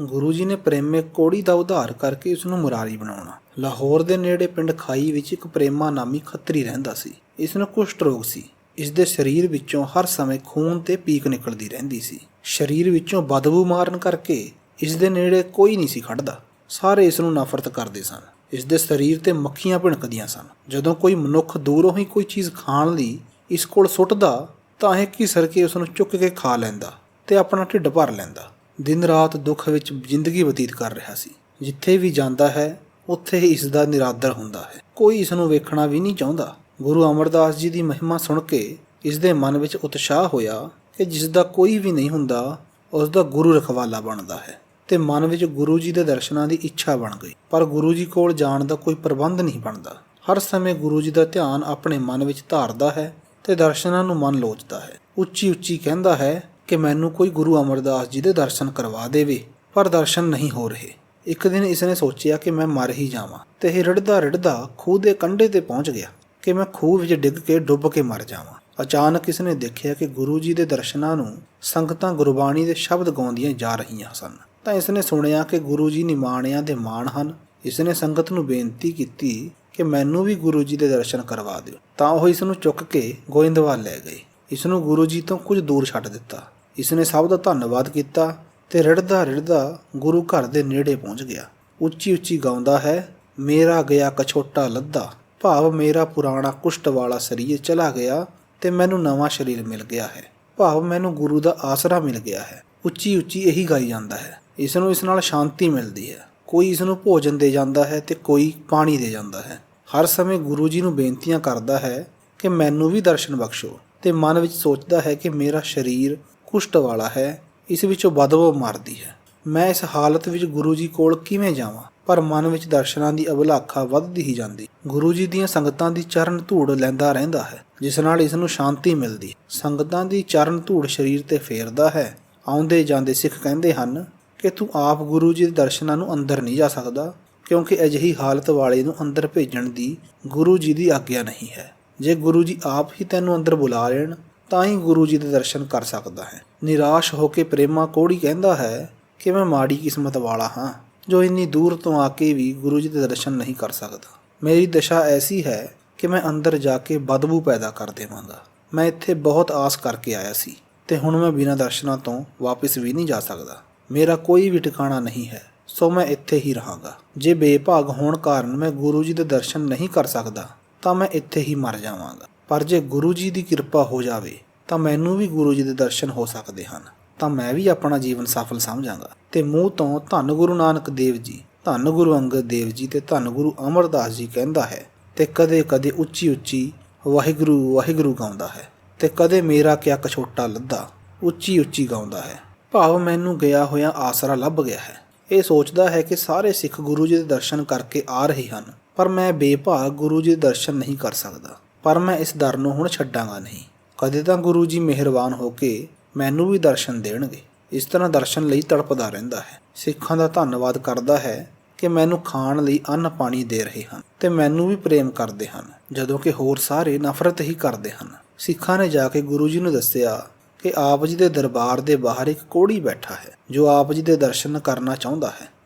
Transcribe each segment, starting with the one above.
ਗੁਰੂ ਜੀ ਨੇ ਪ੍ਰੇਮੇ ਕੋੜੀ ਦਾ ਉਧਾਰ ਕਰਕੇ ਉਸ ਨੂੰ ਮੁਰਾਰੀ ਬਣਾਉਣਾ। ਲਾਹੌਰ ਦੇ ਨੇੜੇ ਪਿੰਡ ਖਾਈ ਵਿੱਚ ਇੱਕ ਪ੍ਰੇਮਾ ਨਾਮੀ ਖੱਤਰੀ ਰਹਿੰਦਾ ਸੀ। ਇਸ ਨੂੰ ਕੁਸ਼ਟ ਰੋਗ ਸੀ। ਇਸ ਦੇ ਸਰੀਰ ਵਿੱਚੋਂ ਹਰ ਸਮੇਂ ਖੂਨ ਤੇ ਪੀਕ ਨਿਕਲਦੀ ਰਹਿੰਦੀ ਸੀ। ਸਰੀਰ ਵਿੱਚੋਂ ਬਦਬੂ ਮਾਰਨ ਕਰਕੇ ਇਸ ਦੇ ਨੇੜੇ ਕੋਈ ਨਹੀਂ ਸੀ ਖੜਦਾ। ਸਾਰੇ ਇਸ ਨੂੰ ਨਫ਼ਰਤ ਕਰਦੇ ਸਨ। ਇਸ ਦੇ ਸਰੀਰ ਤੇ ਮੱਖੀਆਂ ਭਿਣਕਦੀਆਂ ਸਨ। ਜਦੋਂ ਕੋਈ ਮਨੁੱਖ ਦੂਰੋਂ ਹੀ ਕੋਈ ਚੀਜ਼ ਖਾਣ ਲਈ ਇਸ ਕੋਲ ਸੁੱਟਦਾ ਤਾਂ ਇਹ ਘਿਸਰ ਕੇ ਉਸ ਨੂੰ ਚੁੱਕ ਕੇ ਖਾ ਲੈਂਦਾ ਤੇ ਆਪਣਾ ਢਿੱਡ ਭਰ ਲੈਂਦਾ। ਦਿਨ ਰਾਤ ਦੁੱਖ ਵਿੱਚ ਜ਼ਿੰਦਗੀ ਬਤੀਤ ਕਰ ਰਿਹਾ ਸੀ। ਜਿੱਥੇ ਵੀ ਜਾਂਦਾ ਹੈ ਉੱਥੇ ਹੀ ਇਸ ਦਾ ਨਿਰਾਦਰ ਹੁੰਦਾ ਹੈ। ਕੋਈ ਇਸ ਨੂੰ ਵੇਖਣਾ ਵੀ ਨਹੀਂ ਚਾਹੁੰਦਾ। ਗੁਰੂ ਅਮਰਦਾਸ ਜੀ ਦੀ ਮਹਿਮਾ ਸੁਣ ਕੇ ਇਸ ਦੇ ਮਨ ਵਿੱਚ ਉਤਸ਼ਾਹ ਹੋਇਆ ਕਿ ਜਿਸ ਦਾ ਕੋਈ ਵੀ ਨਹੀਂ ਹੁੰਦਾ ਉਸ ਦਾ ਗੁਰੂ ਰਖਵਾਲਾ ਬਣਦਾ ਹੈ ਤੇ ਮਨ ਵਿੱਚ ਗੁਰੂ ਜੀ ਦੇ ਦਰਸ਼ਨਾਂ ਦੀ ਇੱਛਾ ਬਣ ਗਈ। ਪਰ ਗੁਰੂ ਜੀ ਕੋਲ ਜਾਣ ਦਾ ਕੋਈ ਪ੍ਰਬੰਧ ਨਹੀਂ ਬਣਦਾ। ਹਰ ਸਮੇਂ ਗੁਰੂ ਜੀ ਦਾ ਧਿਆਨ ਆਪਣੇ ਮਨ ਵਿੱਚ ਧਾਰਦਾ ਹੈ ਤੇ ਦਰਸ਼ਨਾਂ ਨੂੰ ਮਨ ਲੋਚਦਾ ਹੈ। ਉੱਚੀ ਉੱਚੀ ਕਹਿੰਦਾ ਹੈ ਕਿ ਮੈਨੂੰ ਕੋਈ ਗੁਰੂ ਅਮਰਦਾਸ ਜੀ ਦੇ ਦਰਸ਼ਨ ਕਰਵਾ ਦੇਵੇ, ਪਰ ਦਰਸ਼ਨ ਨਹੀਂ ਹੋ ਰਹੇ। ਇੱਕ ਦਿਨ ਇਸਨੇ ਸੋਚਿਆ ਕਿ ਮੈਂ ਮਰ ਹੀ ਜਾਵਾਂ ਤੇ ਇਹ ਰਿੜਦਾ ਰਿੜਦਾ ਖੂਹ ਦੇ ਕੰਢੇ ਤੇ ਪਹੁੰਚ ਗਿਆ ਕਿ ਮੈਂ ਖੂਹ ਵਿੱਚ ਡਿੱਗ ਕੇ ਡੁੱਬ ਕੇ ਮਰ ਜਾਵਾਂ। ਅਚਾਨਕ ਇਸਨੇ ਦੇਖਿਆ ਕਿ ਗੁਰੂ ਜੀ ਦੇ ਦਰਸ਼ਨਾਂ ਨੂੰ ਸੰਗਤਾਂ ਗੁਰਬਾਣੀ ਦੇ ਸ਼ਬਦ ਗਾਉਂਦੀਆਂ ਜਾ ਰਹੀਆਂ ਸਨ। ਤਾਂ ਇਸਨੇ ਸੁਣਿਆ ਕਿ ਗੁਰੂ ਜੀ ਨਿਮਾਣਿਆਂ ਦੇ ਮਾਣ ਹਨ। ਇਸਨੇ ਸੰਗਤ ਨੂੰ ਬੇਨਤੀ ਕੀਤੀ ਕਿ ਮੈਨੂੰ ਵੀ ਗੁਰੂ ਜੀ ਦੇ ਦਰਸ਼ਨ ਕਰਵਾ ਦਿਓ। ਤਾਂ ਉਹ ਇਸ ਨੂੰ ਚੁੱਕ ਕੇ ਗੋਇੰਦਵਾਲ ਲੈ ਗਏ। ਇਸ ਨੂੰ ਗੁਰੂ ਜੀ ਤੋਂ ਕੁਝ ਦੂਰ ਛੱਡ ਦਿੱਤਾ। ਇਸਨੇ ਸਭ ਦਾ ਧੰਨਵਾਦ ਕੀਤਾ ਤੇ ਰਿੜਦਾ ਰਿੜਦਾ ਗੁਰੂ ਘਰ ਦੇ ਨੇੜੇ ਪਹੁੰਚ ਗਿਆ। ਉੱਚੀ ਉੱਚੀ ਗਾਉਂਦਾ ਹੈ, ਮੇਰਾ ਗਿਆ ਕਛੋਟਾ ਲੱਦਾ, ਭਾਵ ਮੇਰਾ ਪੁਰਾਣਾ ਕੁਸ਼ਟ ਵਾਲਾ ਸਰੀਰ ਚਲਾ ਗਿਆ ਤੇ ਮੈਨੂੰ ਨਵਾਂ ਸਰੀਰ ਮਿਲ ਗਿਆ ਹੈ, ਭਾਵ ਮੈਨੂੰ ਗੁਰੂ ਦਾ ਆਸਰਾ ਮਿਲ ਗਿਆ ਹੈ। ਉੱਚੀ ਉੱਚੀ ਇਹੀ ਗਾਈ ਜਾਂਦਾ ਹੈ। ਇਸ ਨੂੰ ਇਸ ਨਾਲ ਸ਼ਾਂਤੀ ਮਿਲਦੀ ਹੈ। ਕੋਈ ਇਸ ਨੂੰ ਭੋਜਨ ਦੇ ਜਾਂਦਾ ਹੈ ਤੇ ਕੋਈ ਪਾਣੀ ਦੇ ਜਾਂਦਾ ਹੈ। ਹਰ ਸਮੇਂ ਗੁਰੂ ਜੀ ਨੂੰ ਬੇਨਤੀਆਂ ਕਰਦਾ ਹੈ ਕਿ ਮੈਨੂੰ ਵੀ ਦਰਸ਼ਨ ਬਖਸ਼ੋ ਤੇ ਮਨ ਵਿੱਚ ਸੋਚਦਾ ਹੈ ਕਿ ਮੇਰਾ ਸਰੀਰ ਕੁਸ਼ਟ ਵਾਲਾ ਹੈ, ਇਸ ਵਿੱਚੋਂ ਬਦਬੂ ਮਾਰਦੀ ਹੈ। ਮੈਂ ਇਸ ਹਾਲਤ ਵਿੱਚ ਗੁਰੂ ਜੀ ਕੋਲ ਕਿਵੇਂ ਜਾਵਾਂ? ਪਰ ਮਨ ਵਿੱਚ ਦਰਸ਼ਨਾਂ ਦੀ ਅਭਿਲਾਖਾ ਵੱਧਦੀ ਹੀ ਜਾਂਦੀ। ਗੁਰੂ ਜੀ ਦੀਆਂ ਸੰਗਤਾਂ ਦੀ ਚਰਨ ਧੂੜ ਲੈਂਦਾ ਰਹਿੰਦਾ ਹੈ, ਜਿਸ ਨਾਲ ਇਸ ਨੂੰ ਸ਼ਾਂਤੀ ਮਿਲਦੀ। ਸੰਗਤਾਂ ਦੀ ਚਰਨ ਧੂੜ ਸਰੀਰ ਤੇ ਫੇਰਦਾ ਹੈ। ਆਉਂਦੇ ਜਾਂਦੇ ਸਿੱਖ ਕਹਿੰਦੇ ਹਨ ਕਿ ਤੂੰ ਆਪ ਗੁਰੂ ਜੀ ਦੇ ਦਰਸ਼ਨਾਂ ਨੂੰ ਅੰਦਰ ਨਹੀਂ ਜਾ ਸਕਦਾ, ਕਿਉਂਕਿ ਅਜਿਹੀ ਹਾਲਤ ਵਾਲੇ ਨੂੰ ਅੰਦਰ ਭੇਜਣ ਦੀ ਗੁਰੂ ਜੀ ਦੀ ਆਗਿਆ ਨਹੀਂ ਹੈ। ਜੇ ਗੁਰੂ ਜੀ ਆਪ ਹੀ ਤੈਨੂੰ ਅੰਦਰ ਬੁਲਾ ਲੈਣ ਤਾਂ ਹੀ ਗੁਰੂ ਜੀ ਦੇ ਦਰਸ਼ਨ ਕਰ ਸਕਦਾ ਹੈ। ਨਿਰਾਸ਼ ਹੋ ਕੇ ਪ੍ਰੇਮਾ ਕੋੜੀ ਕਹਿੰਦਾ ਹੈ ਕਿ ਮੈਂ ਮਾੜੀ ਕਿਸਮਤ ਵਾਲਾ ਹਾਂ ਜੋ ਇੰਨੀ ਦੂਰ ਤੋਂ ਆ ਕੇ ਵੀ ਗੁਰੂ ਜੀ ਦੇ ਦਰਸ਼ਨ ਨਹੀਂ ਕਰ ਸਕਦਾ। ਮੇਰੀ ਦਸ਼ਾ ਐਸੀ ਹੈ ਕਿ ਮੈਂ ਅੰਦਰ ਜਾ ਕੇ ਬਦਬੂ ਪੈਦਾ ਕਰ ਦੇਵਾਂਗਾ। ਮੈਂ ਇੱਥੇ ਬਹੁਤ ਆਸ ਕਰਕੇ ਆਇਆ ਸੀ ਤੇ ਹੁਣ ਮੈਂ ਬਿਨਾਂ ਦਰਸ਼ਨਾਂ ਤੋਂ ਵਾਪਿਸ ਵੀ ਨਹੀਂ ਜਾ ਸਕਦਾ। ਮੇਰਾ ਕੋਈ ਵੀ ਟਿਕਾਣਾ ਨਹੀਂ ਹੈ, ਸੋ ਮੈਂ ਇੱਥੇ ਹੀ ਰਹਾਂਗਾ। ਜੇ ਬੇਭਾਗ ਹੋਣ ਕਾਰਨ ਮੈਂ ਗੁਰੂ ਜੀ ਦੇ ਦਰਸ਼ਨ ਨਹੀਂ ਕਰ ਸਕਦਾ ਤਾਂ ਮੈਂ ਇੱਥੇ ਹੀ ਮਰ ਜਾਵਾਂਗਾ। ਪਰ ਜੇ ਗੁਰੂ ਜੀ ਦੀ ਕਿਰਪਾ ਹੋ ਜਾਵੇ ਤਾਂ ਮੈਨੂੰ ਵੀ ਗੁਰੂ ਜੀ ਦੇ ਦਰਸ਼ਨ ਹੋ ਸਕਦੇ ਹਨ, ਤਾਂ ਮੈਂ ਵੀ ਆਪਣਾ ਜੀਵਨ ਸਫਲ ਸਮਝਾਂਗਾ। ਤੇ ਮੂੰਹ ਤੋਂ ਧੰਨ ਗੁਰੂ ਨਾਨਕ ਦੇਵ ਜੀ, ਧੰਨ ਗੁਰੂ ਅੰਗਦ ਦੇਵ ਜੀ ਤੇ ਧੰਨ ਗੁਰੂ ਅਮਰਦਾਸ ਜੀ ਕਹਿੰਦਾ ਹੈ ਤੇ ਕਦੇ ਕਦੇ ਉੱਚੀ ਉੱਚੀ ਵਾਹਿਗੁਰੂ ਵਾਹਿਗੁਰੂ ਗਾਉਂਦਾ ਹੈ ਤੇ ਕਦੇ ਮੇਰਾ ਕਿਆ ਕਛੋਟਾ ਲੱਦਾ ਉੱਚੀ ਉੱਚੀ ਗਾਉਂਦਾ ਹੈ, ਭਾਵ ਮੈਨੂੰ ਗਿਆ ਹੋਇਆ ਆਸਰਾ ਲੱਭ ਗਿਆ ਹੈ। ਇਹ ਸੋਚਦਾ ਹੈ ਕਿ ਸਾਰੇ ਸਿੱਖ ਗੁਰੂ ਜੀ ਦੇ ਦਰਸ਼ਨ ਕਰਕੇ ਆ ਰਹੇ ਹਨ, ਪਰ ਮੈਂ ਬੇਭਾਗ ਗੁਰੂ ਜੀ ਦੇ ਦਰਸ਼ਨ ਨਹੀਂ ਕਰ ਸਕਦਾ। ਪਰ ਮੈਂ ਇਸ ਦਰ ਨੂੰ ਹੁਣ ਛੱਡਾਂਗਾ ਨਹੀਂ। ਕਦੇ ਤਾਂ ਗੁਰੂ ਜੀ ਮਿਹਰਬਾਨ ਹੋ ਕੇ ਮੈਨੂੰ ਵੀ ਦਰਸ਼ਨ ਦੇਣਗੇ। ਇਸ ਤਰ੍ਹਾਂ ਦਰਸ਼ਨ ਲਈ ਤੜਪਦਾ ਰਹਿੰਦਾ ਹੈ। ਸਿੱਖਾਂ ਦਾ ਧੰਨਵਾਦ ਕਰਦਾ ਹੈ ਕਿ ਮੈਨੂੰ ਖਾਣ ਲਈ ਅੰਨ ਪਾਣੀ ਦੇ ਰਹੇ ਹਨ ਤੇ ਮੈਨੂੰ ਵੀ ਪ੍ਰੇਮ ਕਰਦੇ ਹਨ, ਜਦੋਂ ਕਿ ਹੋਰ ਸਾਰੇ ਨਫ਼ਰਤ ਹੀ ਕਰਦੇ ਹਨ। ਸਿੱਖਾਂ ਨੇ ਜਾ ਕੇ ਗੁਰੂ ਜੀ ਨੂੰ ਦੱਸਿਆ ਕਿ ਆਪ ਜੀ ਦੇ ਦਰਬਾਰ ਦੇ ਬਾਹਰ ਇੱਕ ਕੋੜੀ ਬੈਠਾ ਹੈ ਜੋ ਆਪ ਜੀ ਦੇ ਦਰਸ਼ਨ ਕਰਨਾ ਚਾਹੁੰਦਾ ਹੈ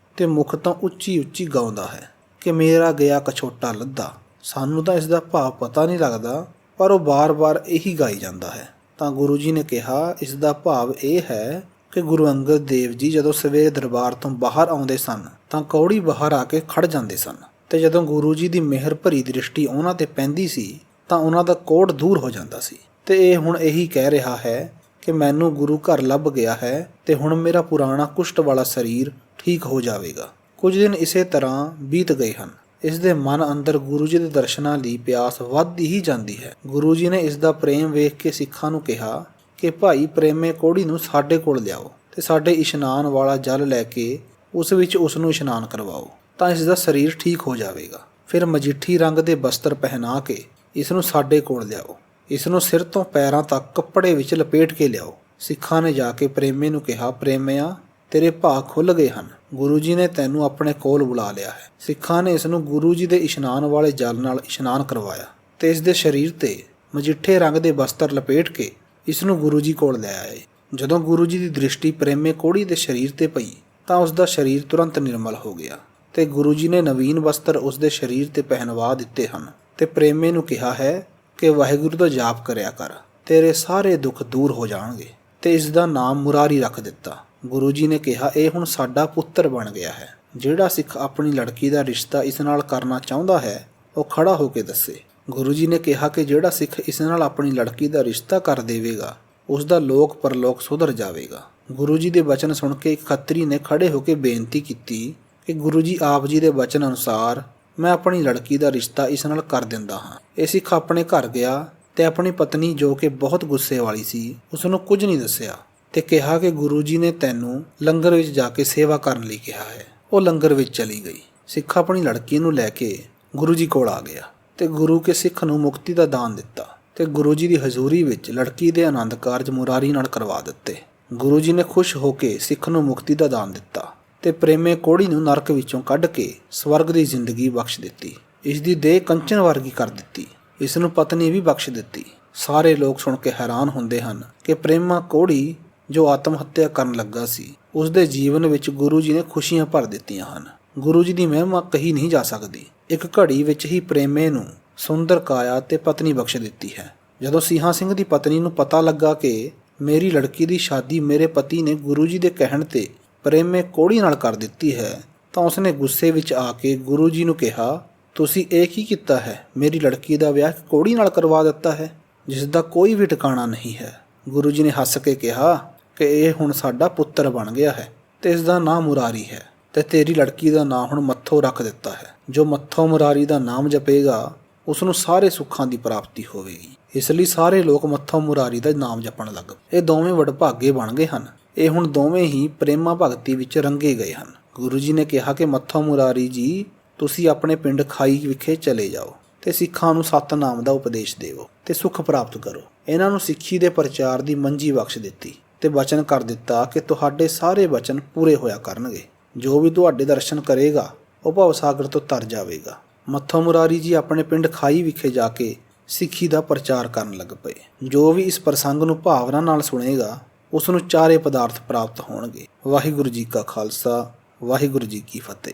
ਤੇ ਮੁਖ ਤੋਂ ਉੱਚੀ ਉੱਚੀ ਗਾਉਂਦਾ ਹੈ ਕਿ ਮੇਰਾ ਗਿਆ ਕਛੋਟਾ ਲੱਦਾ। ਸਾਨੂੰ ਤਾਂ ਇਸ ਦਾ ਭਾਵ ਪਤਾ ਨਹੀਂ ਲੱਗਦਾ, ਪਰ ਉਹ ਬਾਰ-ਬਾਰ ਇਹੀ ਗਾਈ ਜਾਂਦਾ ਹੈ। ਤਾਂ ਗੁਰੂ ਜੀ ਨੇ ਕਿਹਾ ਇਸ ਦਾ ਭਾਵ ਇਹ ਹੈ ਕਿ ਗੁਰੂ ਅੰਗਦ ਦੇਵ ਜੀ ਜਦੋਂ ਸਵੇਰੇ ਦਰਬਾਰ ਤੋਂ ਬਾਹਰ ਆਉਂਦੇ ਸਨ ਤਾਂ ਕੌੜੀ ਬਾਹਰ ਆ ਕੇ ਖੜ ਜਾਂਦੇ ਸਨ ਤੇ ਜਦੋਂ ਗੁਰੂ ਜੀ ਦੀ ਮਿਹਰ ਭਰੀ ਦ੍ਰਿਸ਼ਟੀ ਉਹਨਾਂ ਤੇ ਪੈਂਦੀ ਸੀ ਤਾਂ ਉਹਨਾਂ ਦਾ ਕੋੜ ਦੂਰ ਹੋ ਜਾਂਦਾ ਸੀ। ਤੇ ਇਹ ਹੁਣ ਇਹੀ ਕਹਿ ਰਿਹਾ ਹੈ ਕਿ ਮੈਨੂੰ ਗੁਰੂ ਘਰ ਲੱਭ ਗਿਆ ਹੈ ਤੇ ਹੁਣ ਮੇਰਾ ਪੁਰਾਣਾ ਕੁਸ਼ਟ ਵਾਲਾ ਸਰੀਰ ਠੀਕ ਹੋ ਜਾਵੇਗਾ। ਕੁਝ ਦਿਨ ਇਸੇ ਤਰ੍ਹਾਂ ਬੀਤ ਗਏ ਹਨ। ਇਸ ਦੇ ਮਨ ਅੰਦਰ ਗੁਰੂ ਜੀ ਦੇ ਦਰਸ਼ਨਾਂ ਲਈ ਪਿਆਸ ਵੱਧਦੀ ਹੀ ਜਾਂਦੀ ਹੈ। ਗੁਰੂ ਜੀ ਨੇ ਇਸ ਦਾ ਪ੍ਰੇਮ ਵੇਖ ਕੇ ਸਿੱਖਾਂ ਨੂੰ ਕਿਹਾ ਕਿ ਭਾਈ ਪ੍ਰੇਮੇ ਕੋੜੀ ਨੂੰ ਸਾਡੇ ਕੋਲ ਲਿਆਓ ਤੇ ਸਾਡੇ ਇਸ਼ਨਾਨ ਵਾਲਾ ਜਲ ਲੈ ਕੇ ਉਸ ਵਿੱਚ ਉਸ ਨੂੰ ਇਸ਼ਨਾਨ ਕਰਵਾਓ, ਤਾਂ ਇਸ ਦਾ ਸਰੀਰ ਠੀਕ ਹੋ ਜਾਵੇਗਾ। ਫਿਰ ਮਜੀਠੀ ਰੰਗ ਦੇ ਬਸਤਰ ਪਹਿਨਾ ਕੇ ਇਸ ਨੂੰ ਸਾਡੇ ਕੋਲ ਲਿਆਓ। ਇਸ ਨੂੰ ਸਿਰ ਤੋਂ ਪੈਰਾਂ ਤੱਕ ਕੱਪੜੇ ਵਿੱਚ ਲਪੇਟ ਕੇ ਲਿਆਓ। ਸਿੱਖਾਂ ਨੇ ਜਾ ਕੇ ਪ੍ਰੇਮੇ ਨੂੰ ਕਿਹਾ, ਪ੍ਰੇਮਿਆ ਤੇਰੇ ਭਾਗ ਖੁੱਲ੍ਹ ਗਏ ਹਨ, ਗੁਰੂ ਜੀ ਨੇ ਤੈਨੂੰ ਆਪਣੇ ਕੋਲ ਬੁਲਾ ਲਿਆ ਹੈ। ਸਿੱਖਾਂ ਨੇ ਇਸ ਨੂੰ ਗੁਰੂ ਜੀ ਦੇ ਇਸ਼ਨਾਨ ਵਾਲੇ ਜਲ ਨਾਲ ਇਸ਼ਨਾਨ ਕਰਵਾਇਆ ਤੇ ਇਸ ਦੇ ਸਰੀਰ ਤੇ ਮਜਿੱਠੇ ਰੰਗ ਦੇ ਬਸਤਰ ਲਪੇਟ ਕੇ ਇਸ ਨੂੰ ਗੁਰੂ ਜੀ ਕੋਲ ਲੈ ਆਏ। ਜਦੋਂ ਗੁਰੂ ਜੀ ਦੀ ਦ੍ਰਿਸ਼ਟੀ ਪ੍ਰੇਮੇ ਕੋੜੀ ਦੇ ਸਰੀਰ ਤੇ ਪਈ ਤਾਂ ਉਸ ਦਾ ਸਰੀਰ ਤੁਰੰਤ ਨਿਰਮਲ ਹੋ ਗਿਆ ਤੇ ਗੁਰੂ ਜੀ ਨੇ ਨਵੀਨ ਵਸਤਰ ਉਸ ਦੇ ਸਰੀਰ ਤੇ ਪਹਿਨਵਾ ਦਿੱਤੇ ਹਨ ਤੇ ਪ੍ਰੇਮੇ ਨੂੰ ਕਿਹਾ ਹੈ ਕਿ ਵਾਹਿਗੁਰੂ ਦਾ ਜਾਪ ਕਰਿਆ ਕਰ, ਤੇਰੇ ਸਾਰੇ ਦੁੱਖ ਦੂਰ ਹੋ ਜਾਣਗੇ ਤੇ ਇਸ ਦਾ ਨਾਮ ਮੁਰਾਰੀ ਰੱਖ ਦਿੱਤਾ। ਗੁਰੂ ਜੀ ਨੇ ਕਿਹਾ, ਇਹ ਹੁਣ ਸਾਡਾ ਪੁੱਤਰ ਬਣ ਗਿਆ ਹੈ। ਜਿਹੜਾ ਸਿੱਖ ਆਪਣੀ ਲੜਕੀ ਦਾ ਰਿਸ਼ਤਾ ਇਸ ਨਾਲ ਕਰਨਾ ਚਾਹੁੰਦਾ ਹੈ ਉਹ ਖੜਾ ਹੋ ਕੇ ਦੱਸੇ। ਗੁਰੂ ਜੀ ਨੇ ਕਿਹਾ ਕਿ ਜਿਹੜਾ ਸਿੱਖ ਇਸ ਨਾਲ ਆਪਣੀ ਲੜਕੀ ਦਾ ਰਿਸ਼ਤਾ ਕਰ ਦੇਵੇਗਾ ਉਸ ਦਾ ਲੋਕ ਪਰਲੋਕ ਸੁਧਰ ਜਾਵੇਗਾ। ਗੁਰੂ ਜੀ ਦੇ ਵਚਨ ਸੁਣ ਕੇ ਇੱਕ ਖੱਤਰੀ ਨੇ ਖੜੇ ਹੋ ਕੇ ਬੇਨਤੀ ਕੀਤੀ ਕਿ ਗੁਰੂ ਜੀ ਆਪ ਜੀ ਦੇ ਵਚਨ ਅਨੁਸਾਰ ਮੈਂ ਆਪਣੀ ਲੜਕੀ ਦਾ ਰਿਸ਼ਤਾ ਇਸ ਨਾਲ ਕਰ ਦਿੰਦਾ ਹਾਂ। ਇਹ ਸਿੱਖ ਆਪਣੇ ਘਰ ਗਿਆ ਤੇ ਆਪਣੀ ਪਤਨੀ ਜੋ ਕਿ ਬਹੁਤ ਗੁੱਸੇ ਵਾਲੀ ਸੀ ਉਸ ਨੂੰ ਕੁਝ ਨਹੀਂ ਦੱਸਿਆ ਤੇ ਕਿਹਾ ਕਿ ਗੁਰੂ ਜੀ ਨੇ ਤੈਨੂੰ ਲੰਗਰ ਵਿੱਚ ਜਾ ਕੇ ਸੇਵਾ ਕਰਨ ਲਈ ਕਿਹਾ ਹੈ। ਉਹ ਲੰਗਰ ਵਿੱਚ ਚਲੀ ਗਈ। ਸਿੱਖ ਆਪਣੀ ਲੜਕੀ ਨੂੰ ਲੈ ਕੇ ਗੁਰੂ ਜੀ ਕੋਲ ਆ ਗਿਆ ਤੇ ਗੁਰੂ ਕੇ ਸਿੱਖ ਨੂੰ ਮੁਕਤੀ ਦਾ ਦਾਨ ਦਿੱਤਾ ਤੇ ਗੁਰੂ ਜੀ ਦੀ ਹਜ਼ੂਰੀ ਵਿੱਚ ਲੜਕੀ ਦੇ ਆਨੰਦ ਕਾਰਜ ਮੁਰਾਰੀ ਨਾਲ ਕਰਵਾ ਦਿੱਤੇ। ਗੁਰੂ ਜੀ ਨੇ ਖੁਸ਼ ਹੋ ਕੇ ਸਿੱਖ ਨੂੰ ਮੁਕਤੀ ਦਾ ਦਾਨ ਦਿੱਤਾ ਤੇ ਪ੍ਰੇਮੇ ਕੋੜੀ ਨੂੰ ਨਰਕ ਵਿੱਚੋਂ ਕੱਢ ਕੇ ਸਵਰਗ ਦੀ ਜ਼ਿੰਦਗੀ ਬਖਸ਼ ਦਿੱਤੀ। ਇਸ ਦੀ ਦੇਹ ਕੰਚਨ ਵਰਗੀ ਕਰ ਦਿੱਤੀ। ਇਸ ਨੂੰ ਪਤਨੀ ਵੀ ਬਖਸ਼ ਦਿੱਤੀ। ਸਾਰੇ ਲੋਕ ਸੁਣ ਕੇ ਹੈਰਾਨ ਹੁੰਦੇ ਹਨ ਕਿ ਪ੍ਰੇਮਾ ਕੋੜੀ ਜੋ ਆਤਮ ਹੱਤਿਆ ਕਰਨ ਲੱਗਾ ਸੀ ਉਸ ਦੇ ਜੀਵਨ ਵਿੱਚ ਗੁਰੂ ਜੀ ਨੇ ਖੁਸ਼ੀਆਂ ਭਰ ਦਿੱਤੀਆਂ ਹਨ। ਗੁਰੂ ਜੀ ਦੀ ਮਹਿਮਾ ਕਹੀ ਨਹੀਂ ਜਾ ਸਕਦੀ। ਇੱਕ ਘੜੀ ਵਿੱਚ ਹੀ ਪ੍ਰੇਮੇ ਨੂੰ ਸੁੰਦਰ ਕਾਇਆ ਤੇ ਪਤਨੀ ਬਖਸ਼ ਦਿੱਤੀ ਹੈ। ਜਦੋਂ ਸੀਹਾਂ ਸਿੰਘ ਦੀ ਪਤਨੀ ਨੂੰ ਪਤਾ ਲੱਗਾ ਕਿ ਮੇਰੀ ਲੜਕੀ ਦੀ ਸ਼ਾਦੀ ਮੇਰੇ ਪਤੀ ਨੇ ਗੁਰੂ ਜੀ ਦੇ ਕਹਿਣ ਤੇ ਪ੍ਰੇਮੇ ਕੋੜੀ ਨਾਲ ਕਰ ਦਿੱਤੀ ਹੈ ਤਾਂ ਉਸਨੇ ਗੁੱਸੇ ਵਿੱਚ ਆ ਕੇ ਗੁਰੂ ਜੀ ਨੂੰ ਕਿਹਾ, ਤੁਸੀਂ ਇਹ ਕੀ ਕੀਤਾ ਹੈ? ਮੇਰੀ ਲੜਕੀ ਦਾ ਵਿਆਹ ਕੋੜੀ ਨਾਲ ਕਰਵਾ ਦਿੱਤਾ ਹੈ ਜਿਸ ਦਾ ਕੋਈ ਵੀ ਟਿਕਾਣਾ ਨਹੀਂ ਹੈ। ਗੁਰੂ ਜੀ ਨੇ ਹੱਸ ਕੇ ਕਿਹਾ ਕਿ ਇਹ ਹੁਣ ਸਾਡਾ ਪੁੱਤਰ ਬਣ ਗਿਆ ਹੈ ਤੇ ਇਸ ਦਾ ਨਾਮ ਮੁਰਾਰੀ ਹੈ ਤੇ ਤੇਰੀ ਲੜਕੀ ਦਾ ਨਾਮ ਹੁਣ ਮੱਥੋ ਰੱਖ ਦਿੱਤਾ ਹੈ। ਜੋ ਮੱਥੋ ਮੁਰਾਰੀ ਦਾ ਨਾਮ ਜਪੇਗਾ ਉਸ ਨੂੰ ਸਾਰੇ ਸੁੱਖਾਂ ਦੀ ਪ੍ਰਾਪਤੀ ਹੋਵੇਗੀ। ਇਸ ਲਈ ਸਾਰੇ ਲੋਕ ਮੱਥੋ ਮੁਰਾਰੀ ਦਾ ਨਾਮ ਜਪਣ ਲੱਗ ਪਏ। ਇਹ ਦੋਵੇਂ ਵਡਭਾਗੇ ਬਣ ਗਏ ਹਨ। ਇਹ ਹੁਣ ਦੋਵੇਂ ਹੀ ਪ੍ਰੇਮਾ ਭਗਤੀ ਵਿੱਚ ਰੰਗੇ ਗਏ ਹਨ। ਗੁਰੂ ਜੀ ਨੇ ਕਿਹਾ ਕਿ ਮੱਥੋ ਮੁਰਾਰੀ ਜੀ ਤੁਸੀਂ ਆਪਣੇ ਪਿੰਡ ਖਾਈ ਵਿਖੇ ਚਲੇ ਜਾਓ ਤੇ ਸਿੱਖਾਂ ਨੂੰ ਸਤਨਾਮ ਦਾ ਉਪਦੇਸ਼ ਦੇਵੋ ਤੇ ਸੁੱਖ ਪ੍ਰਾਪਤ ਕਰੋ। ਇਹਨਾਂ ਨੂੰ ਸਿੱਖੀ ਦੇ ਪ੍ਰਚਾਰ ਦੀ ਮੰਜੀ ਬਖਸ਼ ਦਿੱਤੀ ਤੇ ਵਚਨ ਕਰ ਦਿੱਤਾ ਕਿ ਤੁਹਾਡੇ ਸਾਰੇ ਵਚਨ ਪੂਰੇ ਹੋਇਆ ਕਰਨਗੇ। ਜੋ ਵੀ ਤੁਹਾਡੇ ਦਰਸ਼ਨ ਕਰੇਗਾ ਉਹ ਭਵ ਸਾਗਰ ਤੋਂ ਤਰ ਜਾਵੇਗਾ। ਮੱਥੋ ਮੁਰਾਰੀ ਜੀ ਆਪਣੇ ਪਿੰਡ ਖਾਈ ਵਿਖੇ ਜਾ ਕੇ ਸਿੱਖੀ ਦਾ ਪ੍ਰਚਾਰ ਕਰਨ ਲੱਗ ਪਏ। ਜੋ ਵੀ ਇਸ ਪ੍ਰਸੰਗ ਨੂੰ ਭਾਵਨਾ ਨਾਲ ਸੁਣੇਗਾ ਉਸ ਨੂੰ ਚਾਰੇ ਪਦਾਰਥ ਪ੍ਰਾਪਤ ਹੋਣਗੇ। ਵਾਹਿਗੁਰੂ ਜੀ ਕਾ ਖਾਲਸਾ, ਵਾਹਿਗੁਰੂ ਜੀ ਕੀ ਫਤਿਹ।